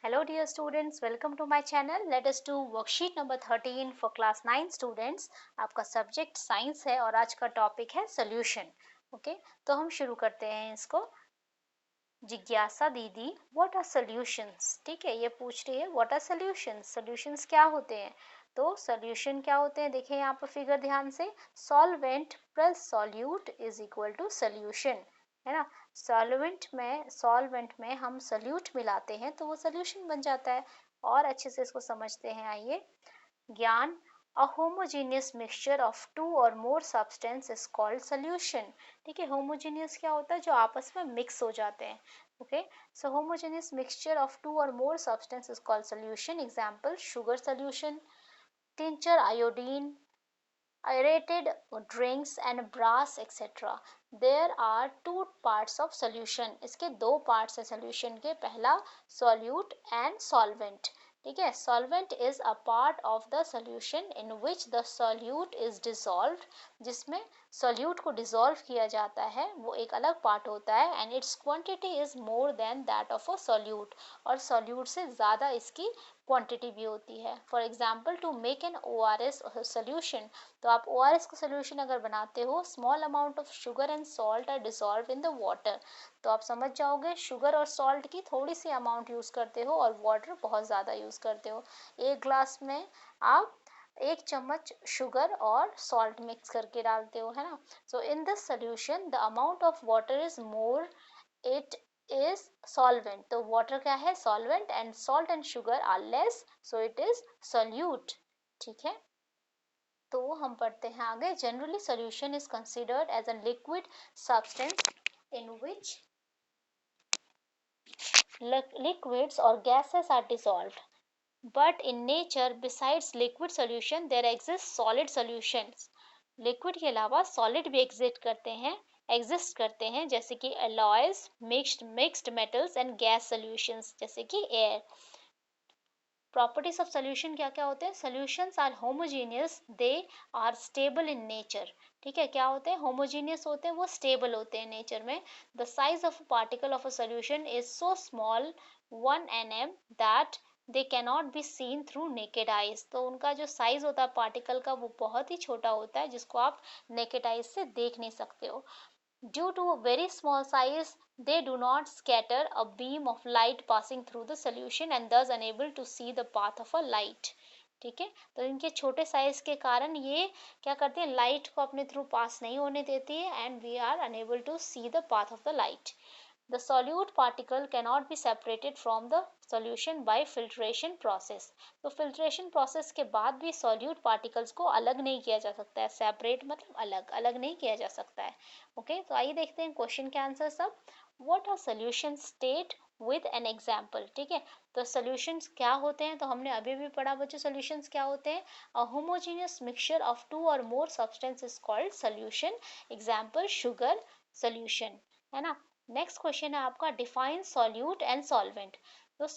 Hello dear students, welcome to my channel. Let us do worksheet number 13 for class 9 students. आपका subject science है और आज का topic है सोल्यूशन. ओके, तो हम शुरू करते हैं इसको. जिज्ञासा दीदी, व्हाट आर सॉल्यूशंस? ठीक है, ये पूछ रही है व्हाट आर सॉल्यूशंस. सॉल्यूशंस क्या होते हैं? तो सॉल्यूशन क्या होते हैं, देखिए यहाँ पर फिगर ध्यान से. Solvent plus solute is equal to solution, है ना. सॉल्वेंट में हम सॉल्यूट मिलाते हैं तो वो सॉल्यूशन बन जाता है. और अच्छे से इसको समझते हैं, आइए. ज्ञान, a homogeneous mixture of two or more substance is called solution. ठीक है, homogeneous क्या होता है? जो आपस में मिक्स हो जाते हैं. Okay, so homogeneous mixture of two or more substance is called solution. Example, sugar solution, tincture iodine, aerated drinks and brass etc. There are two parts of solution. इसके दो parts है solution के. पहला solute and solvent. ठीक है, solvent is a part of the solution in which the solute is dissolved. जिसमें solute को dissolve किया जाता है, वो एक अलग part होता है. And its quantity is more than that of a solute. और solute से ज़्यादा इसकी क्वांटिटी भी होती है. For example, to make an ORS solution, तो आप ORS का सोल्यूशन अगर बनाते हो, small amount of sugar and salt are dissolve in the water. तो आप समझ जाओगे शुगर और सॉल्ट की थोड़ी सी अमाउंट यूज़ करते हो और वाटर बहुत ज़्यादा यूज़ करते हो. एक ग्लास में आप 1 चम्मच शुगर और सॉल्ट मिक्स करके डालते हो, है ना. So in this solution the amount of water is more, it is solvent. तो water क्या है? solvent. and salt and sugar are less, so it is solute. ठीक है, तो हम पढ़ते हैं आगे. generally solution is considered as a liquid substance in which liquids or gases are dissolved. But in nature, besides liquid solution, there exists solid solutions. Liquid के अलावा solid भी एग्जिस्ट करते हैं, जैसे कि alloys, mixed metals and gas solutions, जैसे कि air. Properties of solution क्या क्या होते हैं? Solutions are homogeneous, they are stable in nature. ठीक है, क्या होते हैं? होमोजेनियस होते हैं, वो स्टेबल होते हैं नेचर में. The size of particle of a solution is so small, 1 nm, that they cannot be seen through naked eyes. तो उनका जो साइज होता है पार्टिकल का, वो बहुत ही छोटा होता है, जिसको आप नेकेड आइज से देख नहीं सकते हो. Due to a very small size, they do not scatter a beam of light passing through the solution and thus unable to see the path of a light. ठीक है, तो इनके छोटे साइज के कारण ये क्या करते हैं? लाइट को अपने थ्रू पास नहीं होने देती है, and we are unable to see the path of the light. The solute particle cannot be separated from the solution by filtration process. तो filtration process के बाद भी solute particles को अलग नहीं किया जा सकता है. separate मतलब अलग अलग नहीं किया जा सकता है. ओके, तो आइए देखते हैं क्वेश्चन के आंसर सब. What are solutions? State with an example. ठीक है, तो solutions क्या होते हैं? तो हमने अभी भी पढ़ा बच्चों, solutions क्या होते हैं? A homogeneous mixture of two or more substance is called solution. Example, sugar solution, है ना. नेक्स्ट क्वेश्चन है आपका, डिफाइन सॉल्यूट एंड सॉल्वेंट. तो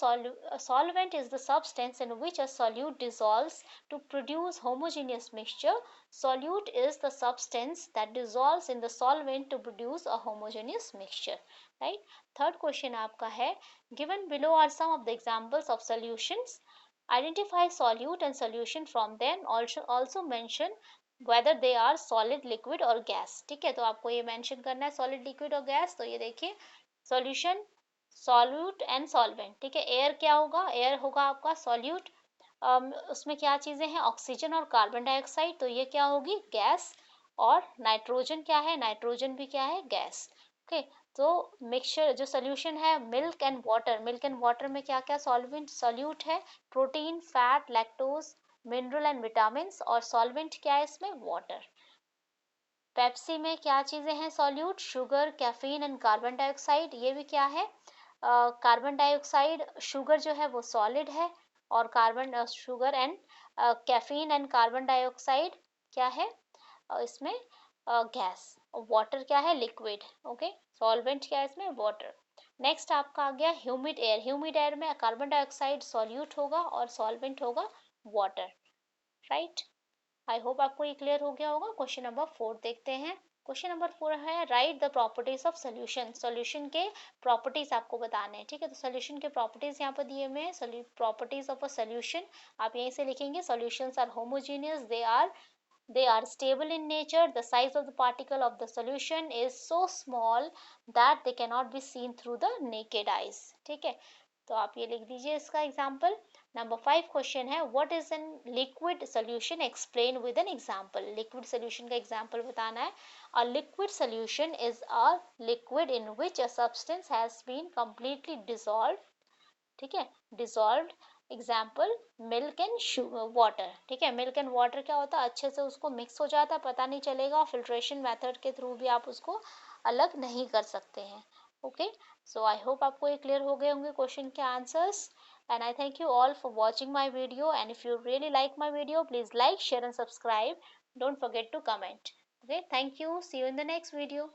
solvent is the substance in which a solute dissolves to produce homogeneous mixture. Solute is the substance that dissolves in the solvent to produce a homogeneous mixture. Right? Third question आपका है, given below are some of the examples of solutions. Identify solute and solution from them. Also mention whether they are solid, liquid और gas. ठीक है, तो आपको ये mention करना है solid, liquid और gas. तो ये देखिए, सॉल्यूशन, सॉल्यूट एंड सॉल्वेंट. ठीक है, एयर क्या होगा? एयर होगा आपका सॉल्यूट. उसमें क्या चीजें हैं? ऑक्सीजन और कार्बन डाइऑक्साइड. तो ये क्या होगी? गैस. और नाइट्रोजन क्या है? नाइट्रोजन भी क्या है? गैस. ओके, तो मिक्सचर जो सोल्यूशन है, milk and water. Milk and water में क्या क्या सॉल्वेंट सॉल्यूट है? Protein, fat, lactose, mineral and vitamin. और सॉल्वेंट क्या है इसमें? वाटर. पेप्सी में क्या चीजें हैं solute? Sugar, caffeine and carbon dioxide. ये भी क्या है? Carbon dioxide. शुगर जो है वो सॉलिड है, और carbon sugar and caffeine and carbon dioxide क्या है? इसमें गैस. वाटर क्या है? लिक्विड. ओके, सॉल्वेंट क्या है इसमें? वाटर. नेक्स्ट आपका आ गया ह्यूमिड एयर. ह्यूमिड एयर में कार्बन डाइऑक्साइड सॉल्यूट होगा और सॉल्वेंट होगा वाटर. राइट, आई होप आपको ये क्लियर हो गया होगा. क्वेश्चन नंबर 4 देखते हैं. क्वेश्चन नंबर 4 है right the properties of solution. Solution के प्रॉपर्टीज आपको बताने हैं, ठीक है। तो सोल्यूशन के प्रॉपर्टीज यहाँ पर दिए हुए हैं। प्रॉपर्टीज ऑफ अ सोल्यूशन आप यहीं से लिखेंगे। Solutions are homogeneous, they are stable in nature, the size of the particle of the solution is so small that they cannot be seen through the naked eyes, ठीक है। तो आप ये लिख दीजिए इसका एग्जाम्पल। नंबर 5 क्वेश्चन है what is an liquid solution, explain with an example. Liquid solution का एग्जाम्पल बताना है। A liquid solution is a liquid in which a substance has been completely dissolve, ठीक है, dissolved. Example milk and water, ठीक है। Milk and water क्या होता है, अच्छे से उसको मिक्स हो जाता है, पता नहीं चलेगा। फिल्ट्रेशन मेथड के थ्रू भी आप उसको अलग नहीं कर सकते हैं। ओके, सो आई होप आपको ये क्लियर हो गए होंगे क्वेश्चन के answers. And I thank you all for watching my video, and if you really like my video please like, share and subscribe, don't forget to comment. Okay, thank you, see you in the next video.